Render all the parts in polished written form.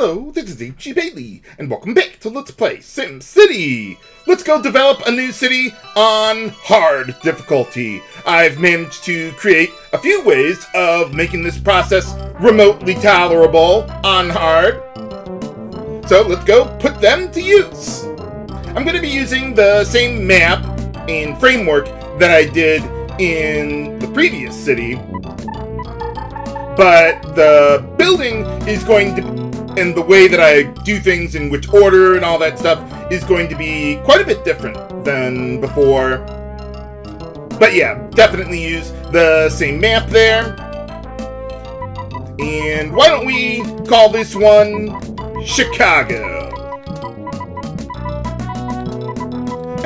Hello, this is H.G. Bailey, and welcome back to Let's Play SimCity! Let's go develop a new city on hard difficulty. I've managed to create a few ways of making this process remotely tolerable on hard. So let's go put them to use. I'm going to be using the same map and framework that I did in the previous city, but the building is going to, and the way that I do things in which order and all that stuff is going to be quite a bit different than before. But yeah, definitely use the same map there. And why don't we call this one Chicago?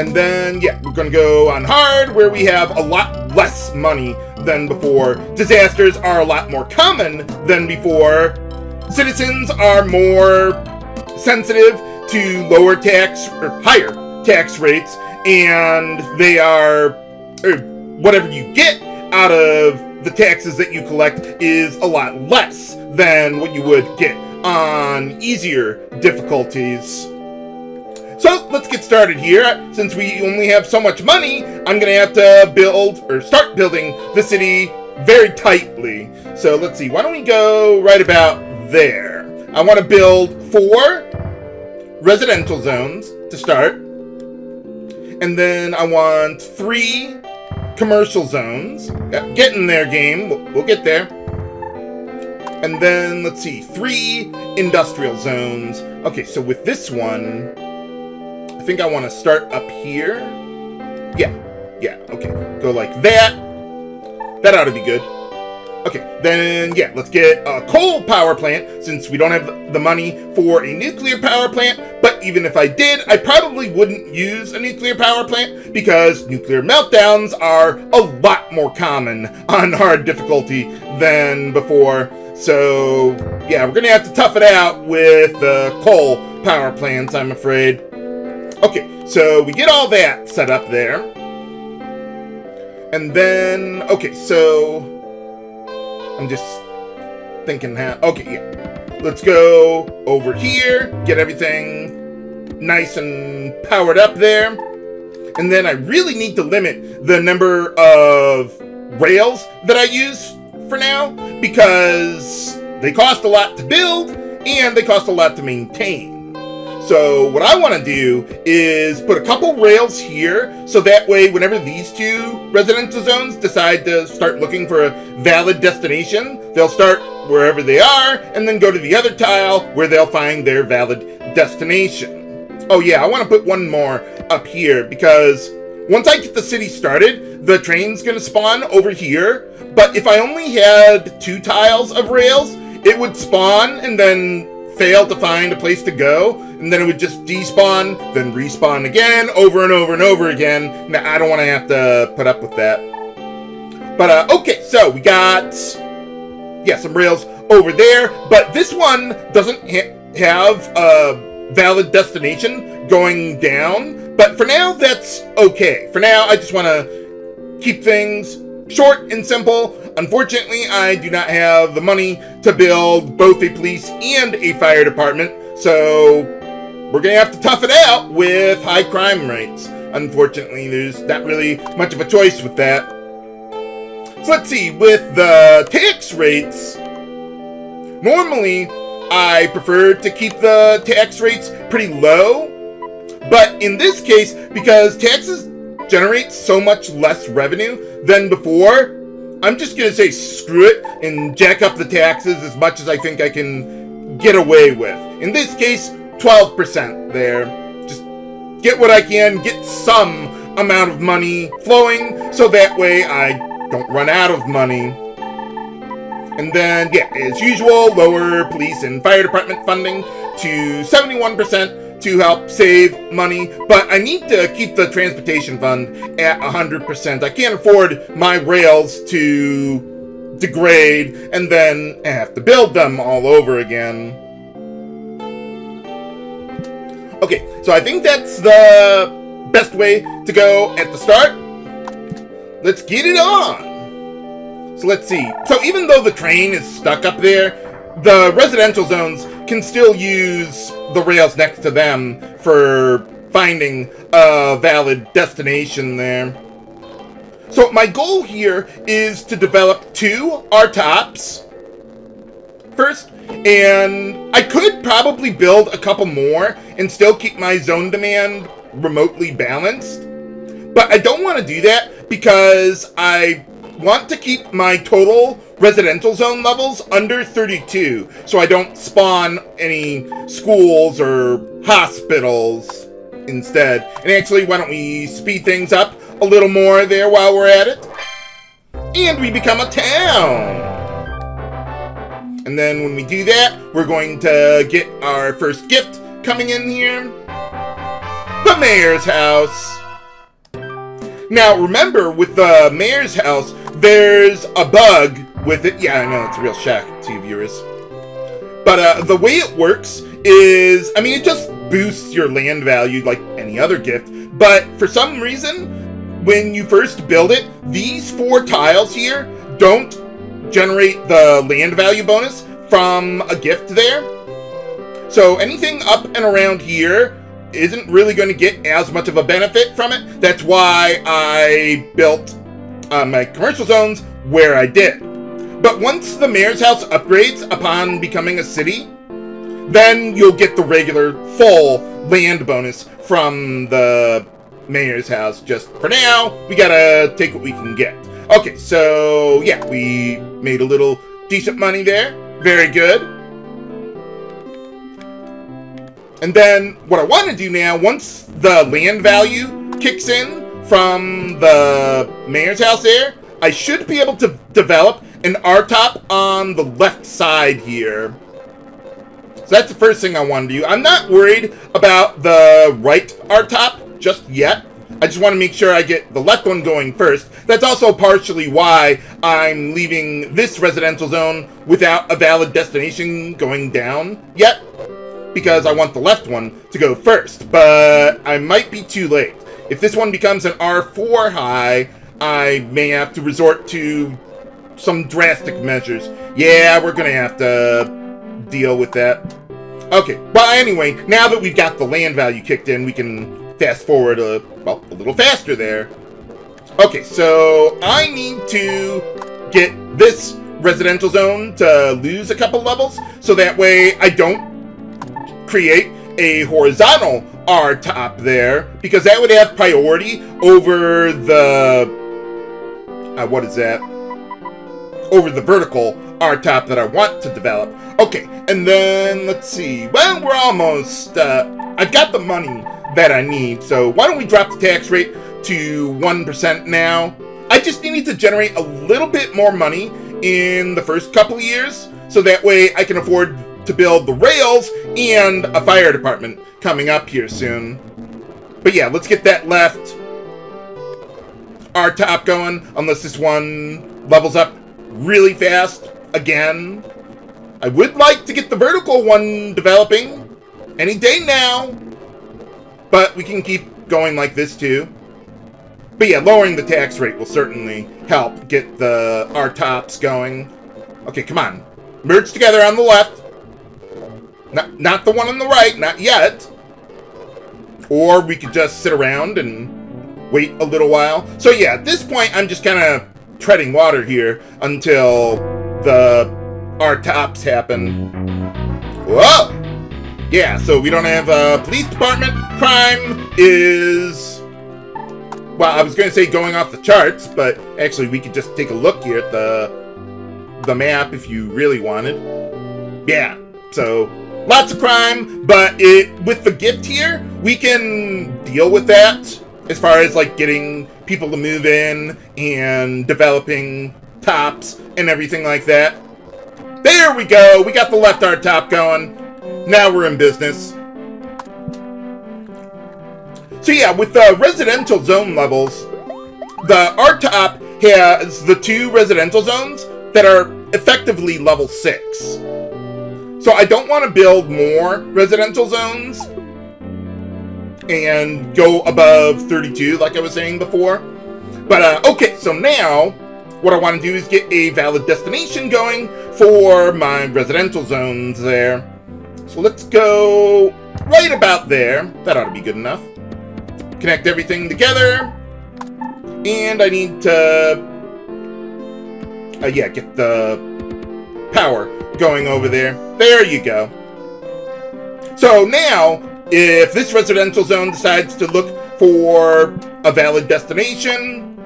And then, yeah, we're going to go on hard, where we have a lot less money than before. Disasters are a lot more common than before. Citizens are more sensitive to lower tax or higher tax rates, and they are, or whatever you get out of the taxes that you collect is a lot less than what you would get on easier difficulties. So let's get started here. Since we only have so much money, I'm gonna have to build or start building the city very tightly. So let's see, why don't we go right about there. I want to build 4 residential zones to start, and then I want 3 commercial zones. Getting there, game. We'll get there. And then let's see, 3 industrial zones. Okay, so with this one, I think I want to start up here. Yeah, okay. Go like that. That ought to be good. Okay, then, yeah, let's get a coal power plant, since we don't have the money for a nuclear power plant. But even if I did, I probably wouldn't use a nuclear power plant, because nuclear meltdowns are a lot more common on hard difficulty than before. So, yeah, we're gonna have to tough it out with the coal power plants, I'm afraid. Okay, so we get all that set up there. And then, okay, so I'm just thinking how, okay, yeah. Let's go over here, get everything nice and powered up there. And then I really need to limit the number of rails that I use for now, because they cost a lot to build and they cost a lot to maintain. So what I want to do is put a couple rails here, so that way whenever these 2 residential zones decide to start looking for a valid destination, they'll start wherever they are and then go to the other tile where they'll find their valid destination. Oh yeah, I want to put one more up here, because once I get the city started, the train's going to spawn over here. But if I only had 2 tiles of rails, it would spawn and then fail to find a place to go, and then it would just despawn, then respawn again, over and over and over again. Now, I don't want to have to put up with that. But, okay, so we got, yeah, some rails over there, but this one doesn't have a valid destination going down. But for now, that's okay. For now, I just want to keep things short and simple. Unfortunately, I do not have the money to build both a police and a fire department, so we're going to have to tough it out with high crime rates. Unfortunately, there's not really much of a choice with that. So let's see, with the tax rates, normally I prefer to keep the tax rates pretty low, but in this case, because taxes generate so much less revenue than before, I'm just going to say screw it and jack up the taxes as much as I think I can get away with. In this case, 12% there. Just get what I can, get some amount of money flowing, so that way I don't run out of money. And then, yeah, as usual, lower police and fire department funding to 71%. To help save money, but I need to keep the transportation fund at 100%. I can't afford my rails to degrade and then have to build them all over again. Okay, so I think that's the best way to go at the start. Let's get it on. So let's see. So even though the train is stuck up there, the residential zones can still use the rails next to them for finding a valid destination there. So my goal here is to develop 2 R-tops first, and I could probably build a couple more and still keep my zone demand remotely balanced. But I don't want to do that because I want to keep my total residential zone levels under 32, so I don't spawn any schools or hospitals instead. And actually, why don't we speed things up a little more there while we're at it? And we become a town! And then when we do that, we're going to get our first gift coming in here. The mayor's house. Now, remember, with the mayor's house, there's a bug with it. Yeah, I know, it's a real shock to you viewers. But the way it works is, I mean, it just boosts your land value like any other gift. But for some reason, when you first build it, these 4 tiles here don't generate the land value bonus from a gift there. So anything up and around here isn't really going to get as much of a benefit from it. That's why I built my commercial zones where I did. But once the mayor's house upgrades upon becoming a city, then you'll get the regular full land bonus from the mayor's house. Just for now, we gotta take what we can get. Okay, so yeah, we made a little decent money there. Very good. And then what I want to do now, once the land value kicks in from the mayor's house there, I should be able to develop an R-top on the left side here. So that's the first thing I want to do. I'm not worried about the right R-top just yet. I just want to make sure I get the left one going first. That's also partially why I'm leaving this residential zone without a valid destination going down yet, because I want the left one to go first. But I might be too late. If this one becomes an R4 high, I may have to resort to some drastic measures. Yeah, we're going to have to deal with that. Okay, well, anyway, now that we've got the land value kicked in, we can fast forward a little faster there. Okay, so I need to get this residential zone to lose a couple levels, so that way I don't create a horizontal R-top there, because that would have priority over the, what is that? Over the vertical R-top that I want to develop. Okay, and then, let's see, well, we're almost, I've got the money that I need, so why don't we drop the tax rate to 1% now? I just need to generate a little bit more money in the first couple of years, so that way I can afford to build the rails and a fire department coming up here soon. But yeah, let's get that left R-top going, unless this one levels up really fast again. I would like to get the vertical one developing any day now, but we can keep going like this too. But yeah, lowering the tax rate will certainly help get the R-tops going. Okay, come on. Merge together on the left. Not the one on the right, not yet. Or we could just sit around and wait a little while. So yeah, at this point, I'm just kind of treading water here until the R-tops happen. Whoa! Yeah, so we don't have a police department. Crime is, well, I was going to say going off the charts, but actually we could just take a look here at the map if you really wanted. Yeah, so lots of crime, but with the gift here, we can deal with that as far as like getting people to move in and developing tops and everything like that. There we go. We got the left R-top going. Now we're in business. So yeah, with the residential zone levels, the R-top has the 2 residential zones that are effectively level 6. So I don't want to build more residential zones and go above 32 like I was saying before. But okay, so now what I want to do is get a valid destination going for my residential zones there. So let's go right about there. That ought to be good enough. Connect everything together. And I need to, get the power going over there. There you go. So now, if this residential zone decides to look for a valid destination,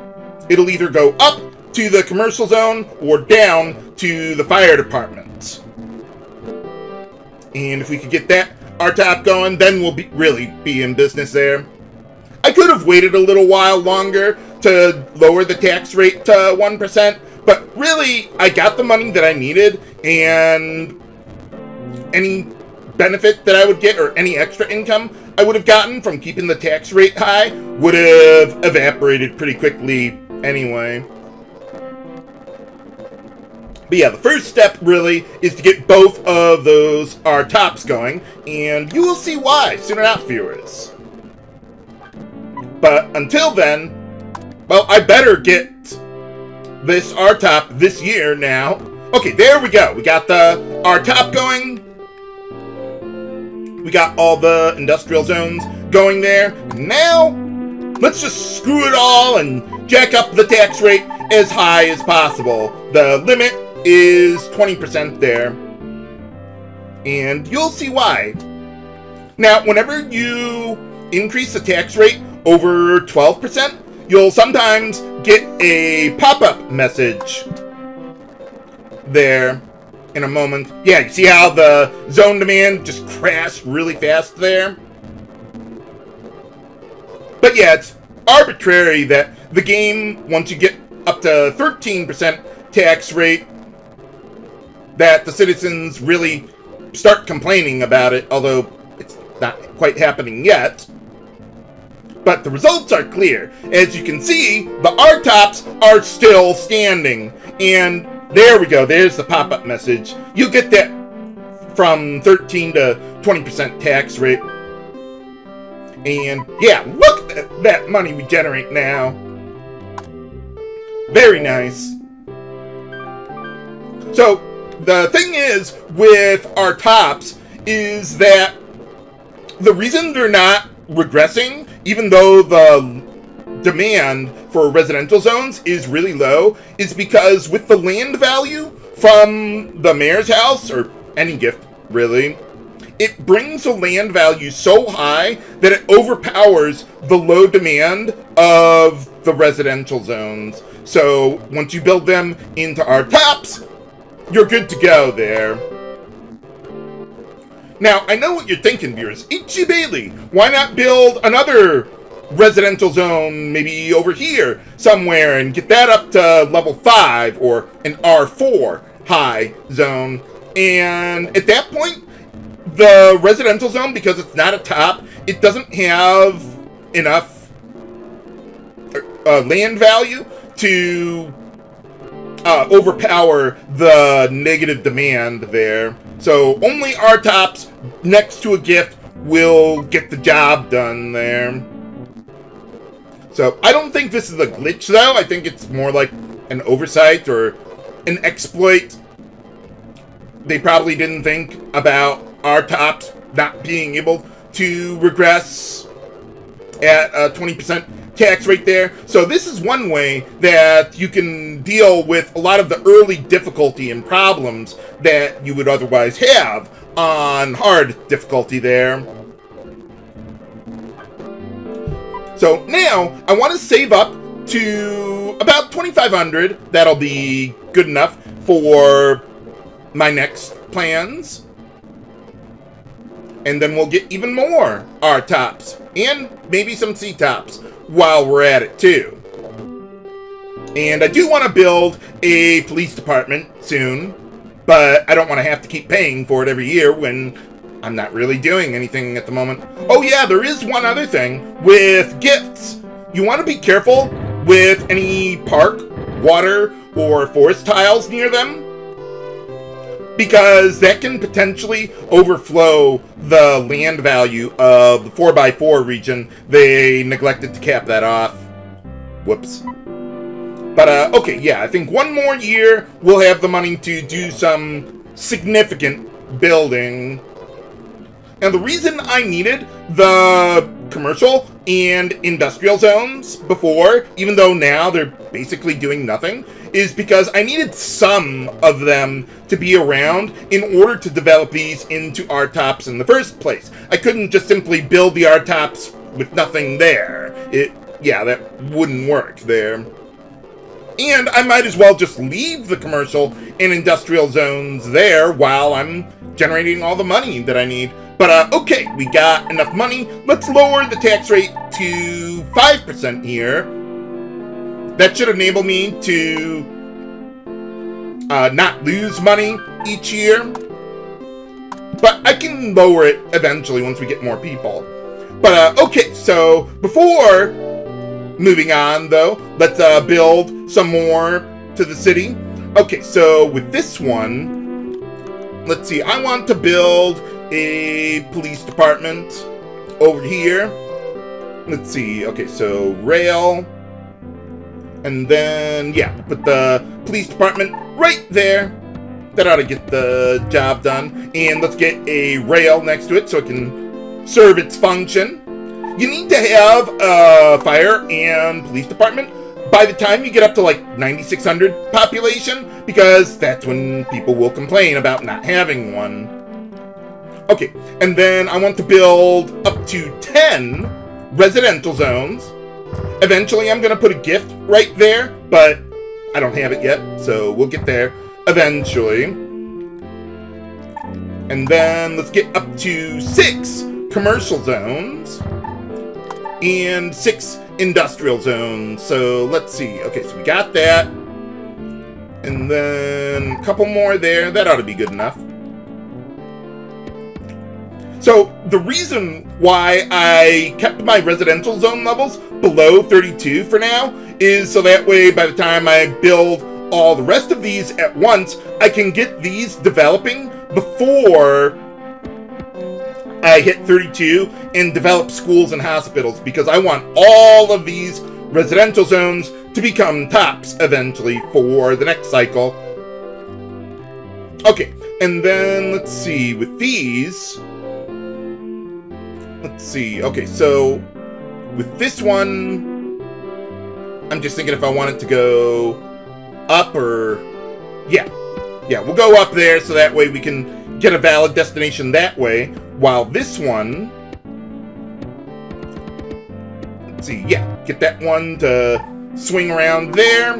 it'll either go up to the commercial zone or down to the fire department. And if we could get that RTOP going, then we'll really be in business there. I could have waited a little while longer to lower the tax rate to 1%, but really, I got the money that I needed, and any benefit that I would get, or any extra income I would have gotten from keeping the tax rate high, would have evaporated pretty quickly anyway. But yeah, the first step, really, is to get both of those RTOPs going, and you will see why soon enough, viewers. But until then, well, I better get this RTOP this year now. Okay, there we go. We got the RTOP going. We got all the industrial zones going there. Now, let's just screw it all and jack up the tax rate as high as possible. The limit is 20% there. And you'll see why. Now, whenever you increase the tax rate over 12%, you'll sometimes get a pop-up message there in a moment. Yeah, you see how the zone demand just crashed really fast there? But yeah, it's arbitrary that the game, once you get up to 13% tax rate, that the citizens really start complaining about it, although it's not quite happening yet. But the results are clear. As you can see, the RTOPs are still standing. And there we go. There's the pop-up message. You get that from 13 to 20% tax rate. And yeah, look at that money we generate now. Very nice. So the thing is with RTOPs is that the reason they're not regressing, even though the demand for residential zones is really low, is because with the land value from the mayor's house, or any gift really, it brings the land value so high that it overpowers the low demand of the residential zones. So once you build them into RTOPs, you're good to go there. Now, I know what you're thinking, viewers. Itchy Bailey, why not build another residential zone, maybe over here somewhere, and get that up to level 5, or an R4 high zone? And at that point, the residential zone, because it's not a top, it doesn't have enough land value to overpower the negative demand there. So only RTOPs next to a gift will get the job done there. So I don't think this is a glitch, though. I think it's more like an oversight or an exploit. They probably didn't think about RTOPs not being able to regress at a 20% tax rate there. So this is one way that you can deal with a lot of the early difficulty and problems that you would otherwise have on hard difficulty there. So now I want to save up to about 2,500. That'll be good enough for my next plans. And then we'll get even more R-tops and maybe some C-tops while we're at it too. And I do want to build a police department soon, but I don't want to have to keep paying for it every year when I'm not really doing anything at the moment. Oh yeah, there is one other thing with gifts. You want to be careful with any park, water, or forest tiles near them, because that can potentially overflow the land value of the 4x4 region. They neglected to cap that off. Whoops. But, okay, yeah, I think one more year we'll have the money to do some significant building. And the reason I needed the commercial and industrial zones before, even though now they're basically doing nothing, is because I needed some of them to be around in order to develop these into R-tops in the first place. I couldn't just simply build the R-tops with nothing there. Yeah, that wouldn't work there. And I might as well just leave the commercial and industrial zones there while I'm generating all the money that I need. But, okay, we got enough money. Let's lower the tax rate to 5% here. That should enable me to not lose money each year. But I can lower it eventually once we get more people. But, okay, so before moving on, though, let's build some more to the city. Okay, so with this one, let's see, I want to build a police department over here. Let's see, okay, so rail, and then, yeah, put the police department right there. That ought to get the job done. And let's get a rail next to it so it can serve its function. You need to have a fire and police department by the time you get up to like 9,600 population, because that's when people will complain about not having one. Okay, and then I want to build up to 10 residential zones. Eventually I'm going to put a gift right there, but I don't have it yet, so we'll get there eventually. And then let's get up to 6 commercial zones and 6 industrial zones. So let's see. Okay, so we got that. And then a couple more there. That ought to be good enough. So the reason why I kept my residential zone levels below 32 for now is so that way by the time I build all the rest of these at once, I can get these developing before I hit 32 and develop schools and hospitals, because I want all of these residential zones to become tops eventually for the next cycle. Okay, and then let's see, with these, let's see, okay, so with this one, I'm just thinking if I want it to go up or, yeah, we'll go up there so that way we can get a valid destination that way, while this one, let's see, yeah, get that one to swing around there.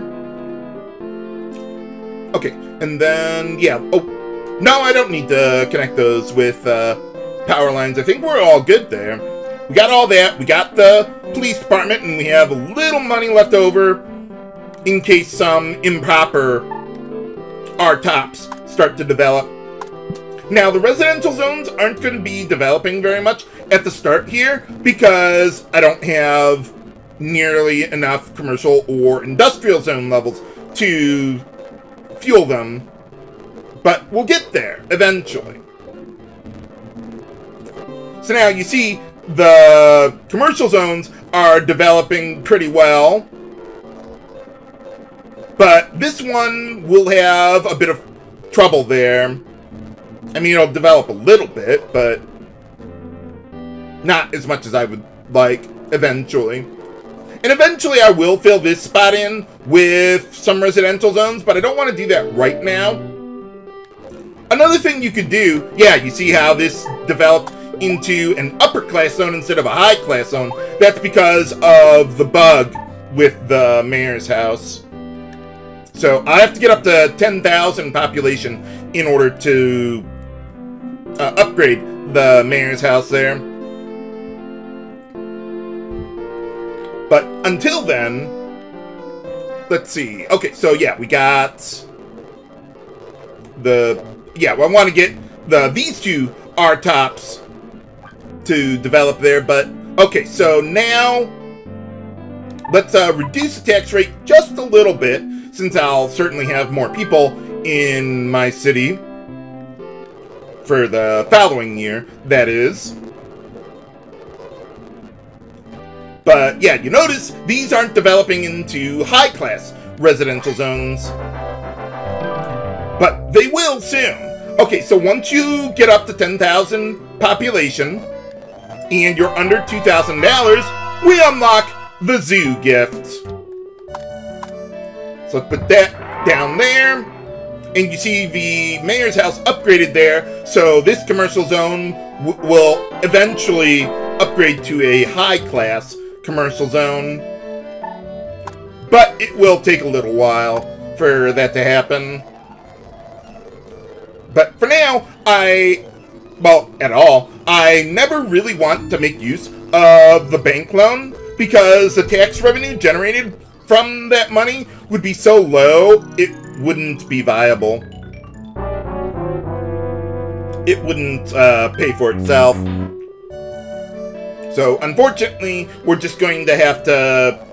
Okay, and then, yeah, oh, no, I don't need to connect those with power lines. I think we're all good there. We got all that, we got the police department, and we have a little money left over in case some improper R-tops start to develop. Now, the residential zones aren't going to be developing very much at the start here because I don't have nearly enough commercial or industrial zone levels to fuel them. But we'll get there eventually. So now you see the commercial zones are developing pretty well. But this one will have a bit of trouble there. I mean, it'll develop a little bit, but not as much as I would like eventually. And eventually I will fill this spot in with some residential zones, but I don't want to do that right now. Another thing you could do, yeah, you see how this developed into an upper class zone instead of a high class zone. That's because of the bug with the mayor's house. So I have to get up to 10,000 population in order to upgrade the mayor's house there. But until then, let's see. Okay, so yeah, we got the, yeah, well, I want to get these two R-tops to develop there, but okay, so now let's reduce the tax rate just a little bit, since I'll certainly have more people in my city for the following year, that is. But yeah, you notice these aren't developing into high class residential zones. But they will soon. Okay, so once you get up to 10,000 population, and you're under $2,000, we unlock the zoo gifts. So let's put that down there. And you see the mayor's house upgraded there, so this commercial zone will eventually upgrade to a high-class commercial zone. But it will take a little while for that to happen. But for now, I never really want to make use of the bank loan because the tax revenue generated from that money would be so low, it wouldn't be viable. It wouldn't pay for itself. So, unfortunately, we're just going to have to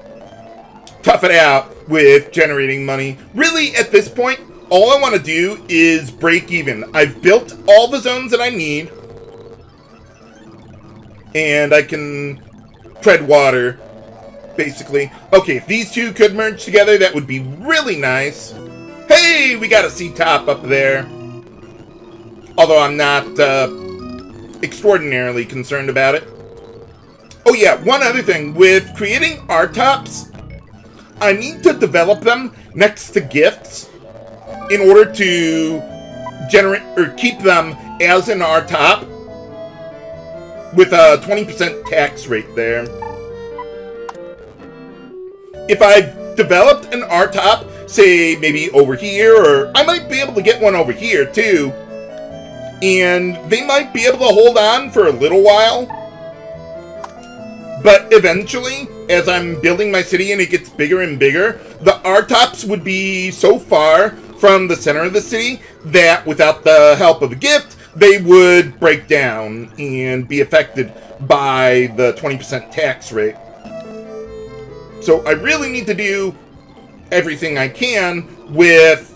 tough it out with generating money. Really, at this point, all I want to do is break even. I've built all the zones that I need. And I can tread water, basically. Okay, if these two could merge together, that would be really nice. Hey, we got a C-top up there. Although I'm not extraordinarily concerned about it. Oh yeah, one other thing. With creating R-tops, I need to develop them next to gifts in order to generate or keep them as an R-top with a 20% tax rate there. If I developed an R-top, say maybe over here, or I might be able to get one over here too, and they might be able to hold on for a little while, but eventually, as I'm building my city and it gets bigger and bigger, the R-tops would be so far from the center of the city that without the help of a gift, they would break down and be affected by the 20% tax rate. So I really need to do everything I can with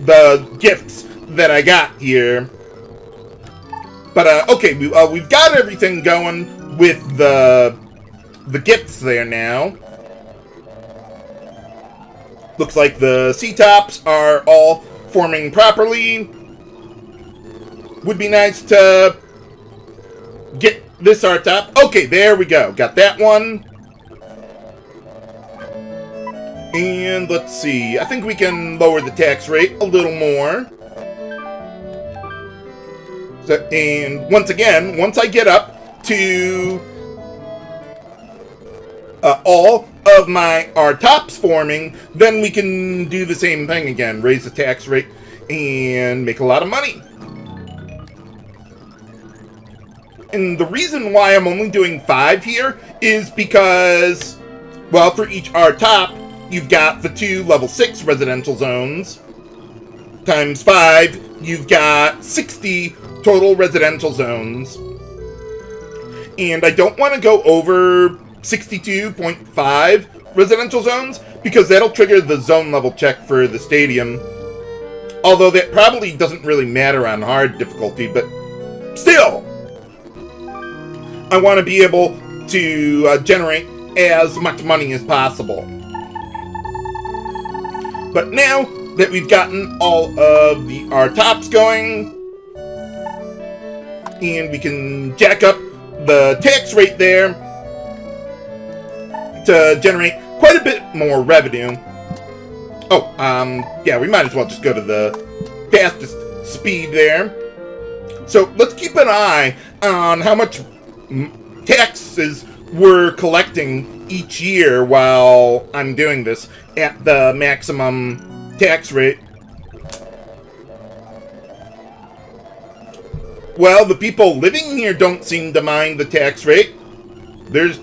the gifts that I got here. But, okay, we've got everything going with the gifts there now. Looks like the C-tops are all forming properly. Would be nice to get this R-top. Okay, there we go. Got that one. And let's see. I think we can lower the tax rate a little more. So, and once again, once I get up to all of my R-tops forming, then we can do the same thing again. Raise the tax rate and make a lot of money. And the reason why I'm only doing 5 here is because, well, for each R-top, you've got the 2 level 6 residential zones. Times 5, you've got 60 total residential zones. And I don't want to go over 62.5 residential zones because that'll trigger the zone level check for the stadium. Although that probably doesn't really matter on hard difficulty, but still, I want to be able to generate as much money as possible. But now that we've gotten all of the R-tops going, and we can jack up the tax rate there to generate quite a bit more revenue. Oh, yeah, we might as well just go to the fastest speed there. So let's keep an eye on how much taxes we're collecting each year while I'm doing this at the maximum tax rate. Well, the people living here don't seem to mind the tax rate. They're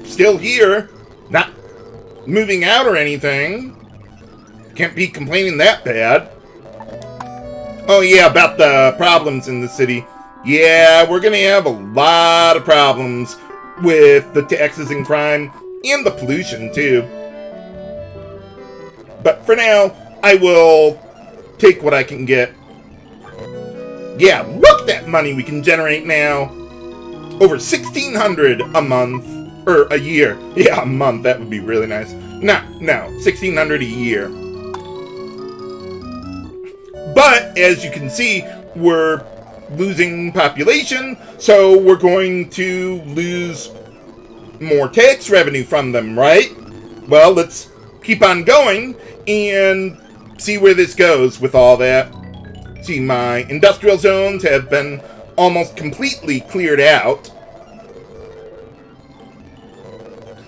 still here, not moving out or anything. Can't be complaining that bad. Oh yeah, about the problems in the city. Yeah, we're gonna have a lot of problems with the taxes and crime, and the pollution, too. But for now, I will take what I can get. Yeah, look at that money we can generate now. Over $1,600 a month, or a year. Yeah, a month, that would be really nice. No, 1,600 a year. But, as you can see, we're losing population, so we're going to lose more tax revenue from them, right? Well, let's keep on going and see where this goes with all that. See, my industrial zones have been almost completely cleared out.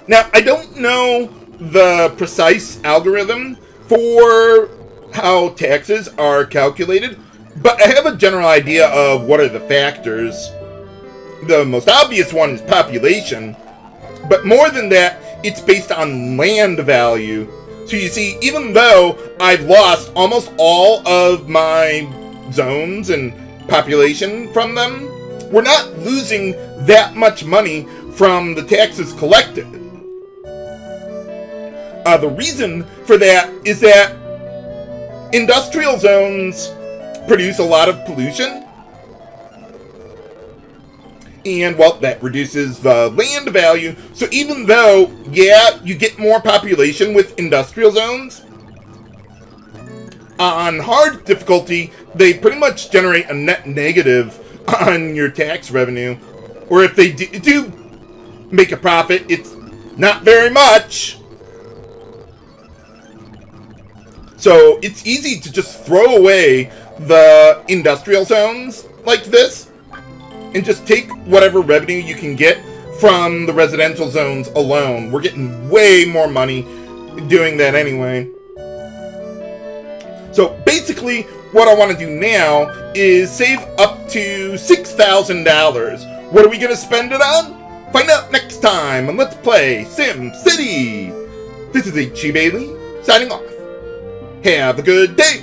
Now, I don't know the precise algorithm for how taxes are calculated, but I have a general idea of what are the factors. The most obvious one is population, but more than that, it's based on land value. So you see, even though I've lost almost all of my zones and population from them, we're not losing that much money from the taxes collected. The reason for that is that industrial zones produce a lot of pollution, and, well, that reduces the land value. So even though, yeah, you get more population with industrial zones, on hard difficulty, they pretty much generate a net negative on your tax revenue. Or if they do make a profit, it's not very much. So it's easy to just throw away the industrial zones like this and just take whatever revenue you can get from the residential zones alone. We're getting way more money doing that anyway. So basically, what I want to do now is save up to $6,000. What are we going to spend it on? Find out next time on Let's Play SimCity. This is H.G. Bailey, signing off. Have a good day.